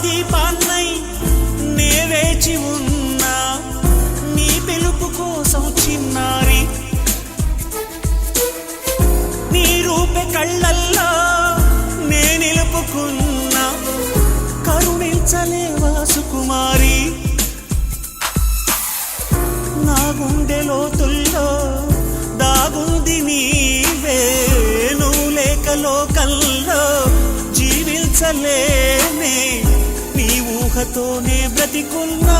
దీపాన్నై నే వేచి ఉన్నా నీ పిలుపు కోసం చిన్నారి నీ రూపే కళ్ళల్లో నే నిలుపుకున్నా కరుణించలేవా సుకుమారి నా గుండె లోతుల్లో దాగుంది నీవే నువ్వు లేక లోకంలో జీవించలేనే నీ ఊహతోనే బ్రతికున్నా